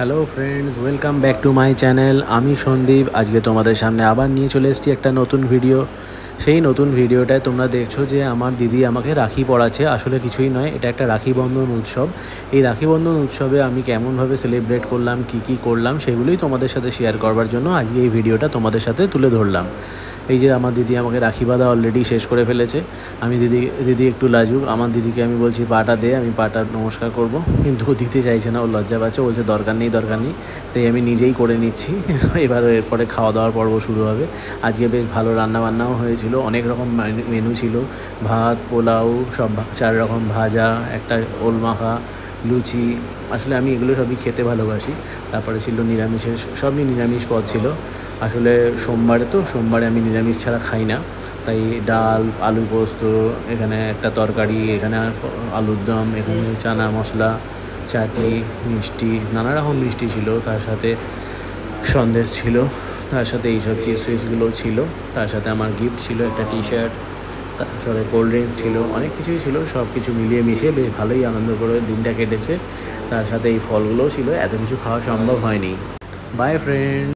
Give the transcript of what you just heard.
Hello friends, welcome back to my channel. আমি সন্দীপ। আজকে তোমাদের সামনে আবার নিয়ে চলে এসেছি একটা নতুন ভিডিও। সেই নতুন ভিডিওটায় তোমরা দেখছো যে আমার দিদি আমাকে রাখি পরাচ্ছে। আসলে কিছুই নয়, এটা একটা রাখি বন্ধন উৎসব। এই রাখি বন্ধন উৎসবে আমি কেমনভাবে সেলিব্রেট করলাম, কি করলাম, সেগুলোই তোমাদের সাথে শেয়ার করবার জন্য আজকে এই ভিডিওটা তোমাদের সাথে তুলে ধরলাম। এই যে আমার দিদি আমাকে রাখি বাঁধা অলরেডি শেষ করে ফেলেছে। দিদি একটু লাজুক। আমার দিদিকে আমি বলছি পাটা দে, আমি পাটা নমস্কার করব, কিন্তু ও দিতে চাইছে না, ও লজ্জা পাচ্ছে, বলছে দরকার নেই। তাই আমি নিজেই করে নিচ্ছি। এরপরে খাওয়া দাওয়ার পর্ব শুরু হবে। আজকে বেশ ভালো রান্নাবান্নাও হয়েছিল, অনেক রকম মেনু ছিল। ভাত, পোলাও, সব 4 রকম ভাজা, একটা ওল মাখা, লুচি। আসলে আমি এগুলো সবই খেতে ভালোবাসি। তারপরে ছিল নিরামিষের, সবই নিরামিষ পদ ছিল। আসলে সোমবারে আমি নিরামিষ ছাড়া খাই না। তাই ডাল, আলু পোস্ত, এখানে একটা তরকারি, এখানে আলুর দম, এখানে চানা মশলা, চাটনি, মিষ্টি, নানা রকম মিষ্টি ছিল। তার সাথে সন্দেশ ছিল, তার সাথে এইসব চিপসগুলোও ছিল। তার সাথে আমার গিফট ছিল একটা টি-শার্ট, তারপরে কোল্ড ড্রিঙ্কস ছিল, অনেক কিছুই ছিল। সব কিছু মিলিয়ে মিশিয়ে বেশ ভালোই আনন্দ করে দিনটা কেটেছে। তার সাথে এই ফলগুলোও ছিল। এত কিছু খাওয়া সম্ভব হয়নি। By friend.